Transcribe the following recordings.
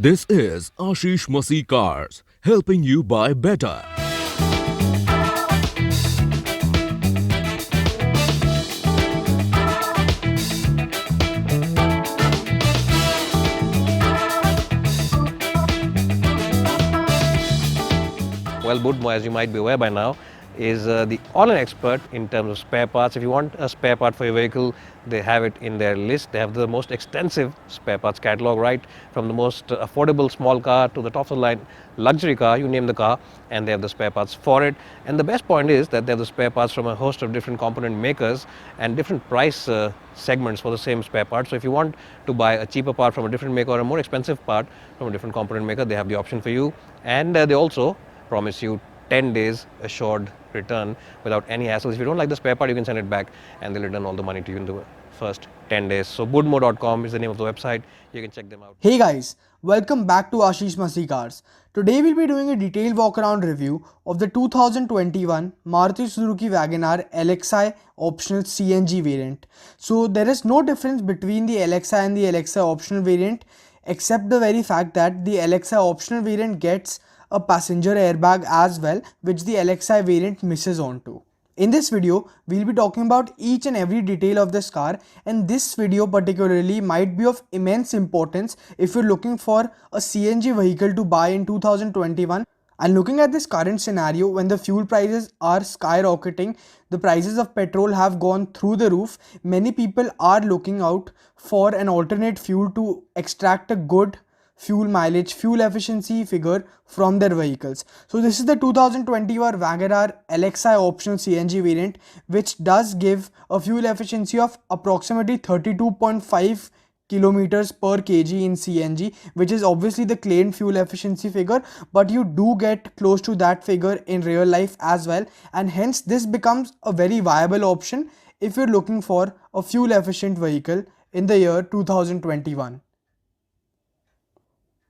This is Ashish Masih Cars, helping you buy better. Well, Budmo, as you might be aware by now, is the online expert in terms of spare parts. If you want a spare part for your vehicle, they have it in their list. They have the most extensive spare parts catalog, right from the most affordable small car to the top of the line luxury car, you name the car, and they have the spare parts for it. And the best point is that they have the spare parts from a host of different component makers and different price segments for the same spare part. So if you want to buy a cheaper part from a different maker or a more expensive part from a different component maker, they have the option for you. And they also promise you 10 days assured return without any hassles. If you don't like the spare part, you can send it back and they'll return all the money to you in the first 10 days. So budmo.com is the name of the website. You can check them out. Hey guys, welcome back to Ashish Masih Cars. Today we'll be doing a detailed walk-around review of the 2021 Maruti Suzuki WagonR LXi optional CNG variant. So there is no difference between the LXi and the LXi optional variant except the very fact that the LXi optional variant gets a passenger airbag as well, which the LXi variant misses onto. In this video, we'll be talking about each and every detail of this car, and this video particularly might be of immense importance if you're looking for a CNG vehicle to buy in 2021. And looking at this current scenario, when the fuel prices are skyrocketing, the prices of petrol have gone through the roof, many people are looking out for an alternate fuel to extract a good fuel mileage, fuel efficiency figure from their vehicles. So this is the 2021 WagonR LXi optional CNG variant, which does give a fuel efficiency of approximately 32.5 kilometers per kg in CNG, which is obviously the claimed fuel efficiency figure, but you do get close to that figure in real life as well, and hence this becomes a very viable option if you're looking for a fuel efficient vehicle in the year 2021.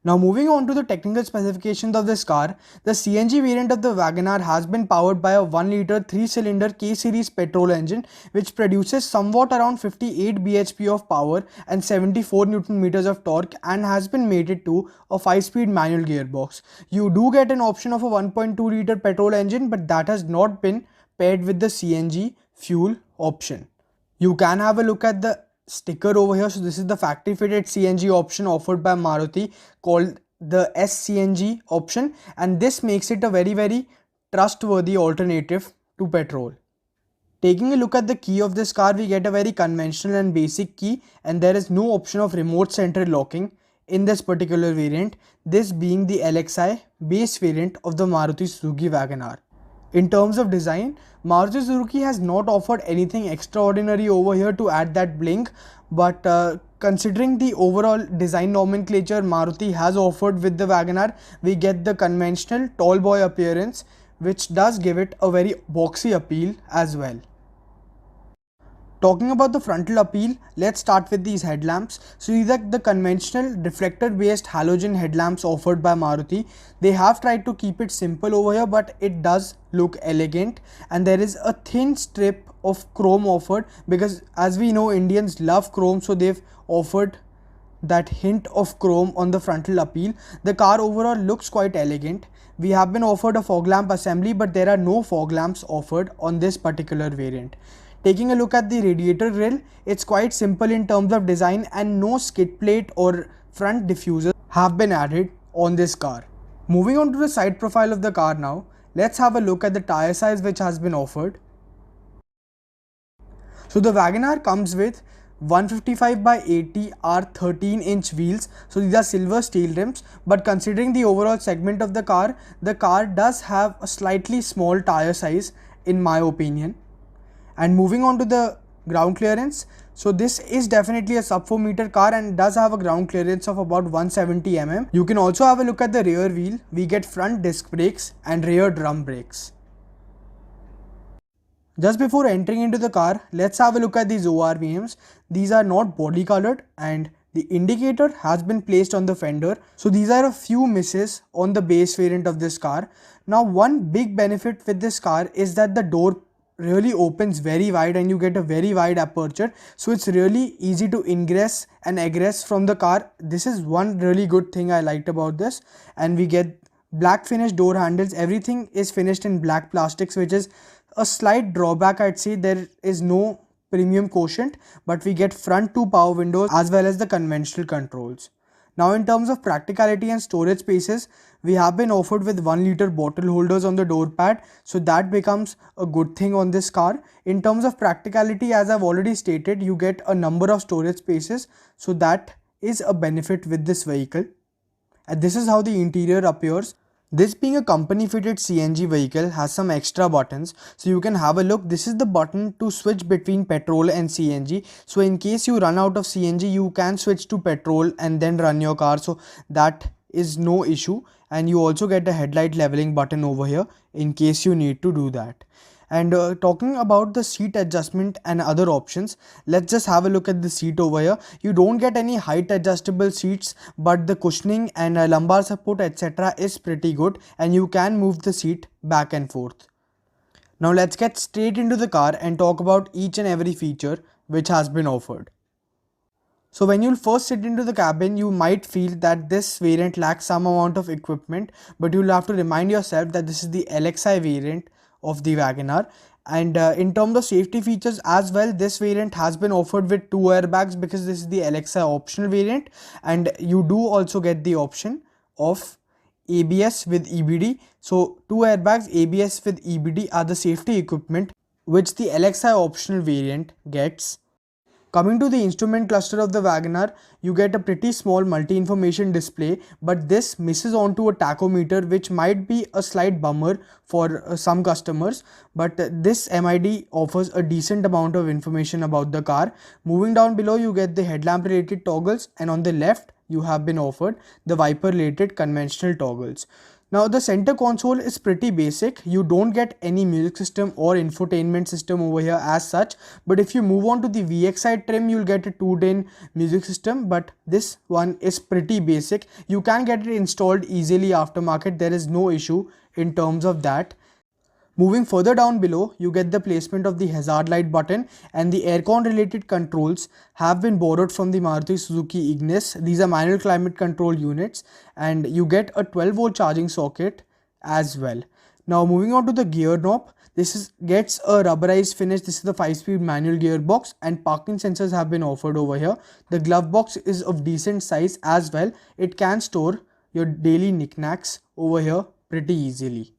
Now moving on to the technical specifications of this car, the CNG variant of the WagonR has been powered by a 1-litre 3-cylinder K-series petrol engine which produces somewhat around 58 bhp of power and 74 Nm of torque and has been mated to a 5-speed manual gearbox. You do get an option of a 1.2-litre petrol engine, but that has not been paired with the CNG fuel option. You can have a look at the sticker over here. So this is the factory fitted CNG option offered by Maruti called the SCNG option, and this makes it a very trustworthy alternative to petrol. Taking a look at the key of this car, we get a very conventional and basic key, and there is no option of remote central locking in this particular variant, this being the LXi base variant of the Maruti Suzuki WagonR. In terms of design, Maruti Suzuki has not offered anything extraordinary over here to add that blink, but considering the overall design nomenclature Maruti has offered with the WagonR, we get the conventional tall boy appearance, which does give it a very boxy appeal as well. Talking about the frontal appeal, let's start with these headlamps. So these are the conventional reflector based halogen headlamps offered by Maruti. They have tried to keep it simple over here, but it does look elegant, and there is a thin strip of chrome offered because as we know Indians love chrome, so they've offered that hint of chrome on the frontal appeal. The car overall looks quite elegant. We have been offered a fog lamp assembly, but there are no fog lamps offered on this particular variant. Taking a look at the radiator grille, it's quite simple in terms of design and no skid plate or front diffuser have been added on this car. Moving on to the side profile of the car now, let's have a look at the tire size which has been offered. So the WagonR comes with 155 by 80 are 13-inch wheels, so these are silver steel rims, but considering the overall segment of the car does have a slightly small tire size in my opinion. And moving on to the ground clearance, so this is definitely a sub 4 meter car and does have a ground clearance of about 170 mm. You can also have a look at the rear wheel. We get front disc brakes and rear drum brakes. Just before entering into the car, let's have a look at these ORVMs. These are not body colored and the indicator has been placed on the fender. So these are a few misses on the base variant of this car. Now one big benefit with this car is that the door really opens very wide and you get a very wide aperture, so it's really easy to ingress and egress from the car. This is one really good thing I liked about this. And we get black finish door handles. Everything is finished in black plastics, which is a slight drawback. I'd say there is no premium quotient, but we get front two power windows as well as the conventional controls. Now in terms of practicality and storage spaces, we have been offered with 1 liter bottle holders on the door pad, so that becomes a good thing on this car. In terms of practicality, as I've already stated, you get a number of storage spaces, so that is a benefit with this vehicle. And this is how the interior appears. This being a company fitted CNG vehicle has some extra buttons, so you can have a look. This is the button to switch between petrol and CNG, so in case you run out of CNG you can switch to petrol and then run your car, so that is no issue. And you also get a headlight leveling button over here in case you need to do that. And talking about the seat adjustment and other options, let's just have a look at the seat over here. You don't get any height adjustable seats, but the cushioning and lumbar support etc. is pretty good, and you can move the seat back and forth. Now let's get straight into the car and talk about each and every feature which has been offered. So when you'll first sit into the cabin, you might feel that this variant lacks some amount of equipment, but you'll have to remind yourself that this is the LXi variant of the WagonR. And in terms of safety features as well, this variant has been offered with 2 airbags because this is the LXi optional variant, and you do also get the option of ABS with EBD. So 2 airbags, ABS with EBD are the safety equipment which the LXi optional variant gets. Coming to the instrument cluster of the WagonR, you get a pretty small multi-information display, but this misses onto a tachometer, which might be a slight bummer for some customers, but this MID offers a decent amount of information about the car. Moving down below, you get the headlamp related toggles, and on the left you have been offered the wiper related conventional toggles. Now the center console is pretty basic. You don't get any music system or infotainment system over here as such, but if you move on to the VXi trim, you'll get a 2-din music system, but this one is pretty basic. You can get it installed easily aftermarket. There is no issue in terms of that. Moving further down below, you get the placement of the hazard light button, and the aircon related controls have been borrowed from the Maruti Suzuki Ignis. These are manual climate control units, and you get a 12-volt charging socket as well. Now moving on to the gear knob, gets a rubberized finish. This is the 5-speed manual gearbox, and parking sensors have been offered over here. The glove box is of decent size as well. It can store your daily knickknacks over here pretty easily.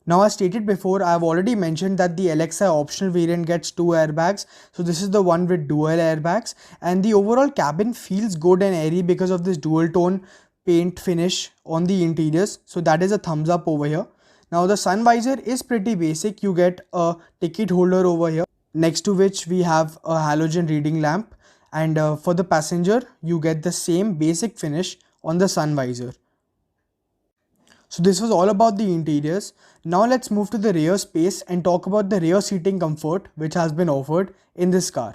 Now as stated before, I have already mentioned that the LXi optional variant gets 2 airbags. So this is the one with dual airbags, and the overall cabin feels good and airy because of this dual tone paint finish on the interiors. So that is a thumbs up over here. Now the sun visor is pretty basic. You get a ticket holder over here, next to which we have a halogen reading lamp, and for the passenger you get the same basic finish on the sun visor. So this was all about the interiors. Now let's move to the rear space and talk about the rear seating comfort which has been offered in this car.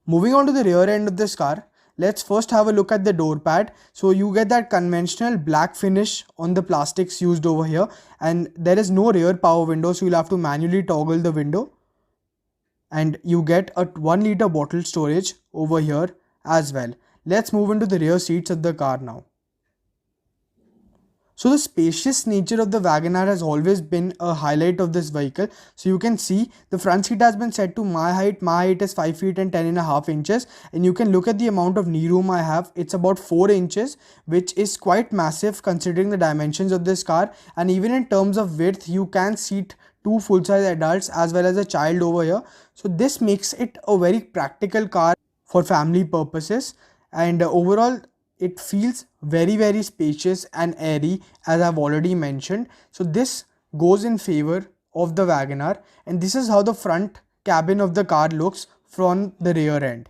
Moving on to the rear end of this car, let's first have a look at the door pad. So you get that conventional black finish on the plastics used over here, and there is no rear power window, so you'll have to manually toggle the window. And you get a 1 liter bottle storage over here as well. Let's move into the rear seats of the car now. So the spacious nature of the WagonR has always been a highlight of this vehicle. So you can see the front seat has been set to my height. My height is 5 feet and 10.5 inches. And you can look at the amount of knee room I have. It's about 4 inches, which is quite massive considering the dimensions of this car. And even in terms of width, you can seat 2 full-size adults as well as a child over here. So this makes it a very practical car for family purposes. And overall, it feels very spacious and airy, as I've already mentioned. So this goes in favor of the WagonR, and this is how the front cabin of the car looks from the rear end.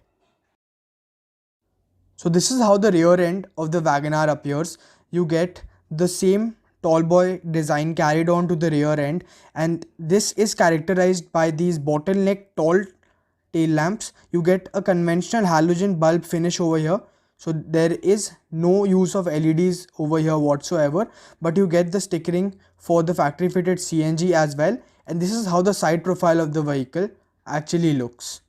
So this is how the rear end of the WagonR appears. You get the same tall boy design carried on to the rear end, and this is characterized by these bottleneck tall tail lamps. You get a conventional halogen bulb finish over here. So there is no use of LEDs over here whatsoever, but you get the stickering for the factory fitted CNG as well, and this is how the side profile of the vehicle actually looks.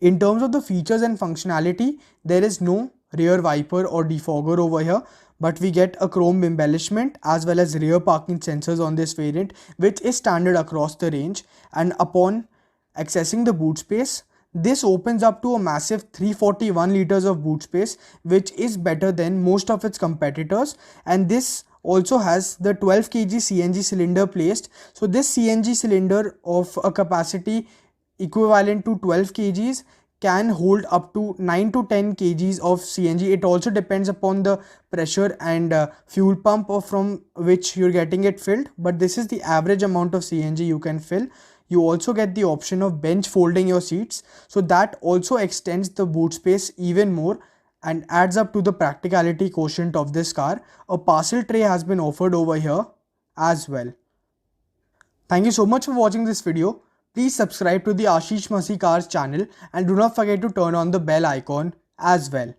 In terms of the features and functionality, there is no rear wiper or defogger over here, but we get a chrome embellishment as well as rear parking sensors on this variant, which is standard across the range. And upon accessing the boot space, this opens up to a massive 341 liters of boot space, which is better than most of its competitors. And this also has the 12 kg CNG cylinder placed. So this CNG cylinder of a capacity equivalent to 12 kgs can hold up to 9 to 10 kgs of CNG. It also depends upon the pressure and fuel pump from which you're getting it filled, but this is the average amount of CNG you can fill. You also get the option of bench folding your seats, so that also extends the boot space even more and adds up to the practicality quotient of this car. A parcel tray has been offered over here as well. Thank you so much for watching this video. Please subscribe to the Ashish Masih Cars channel and do not forget to turn on the bell icon as well.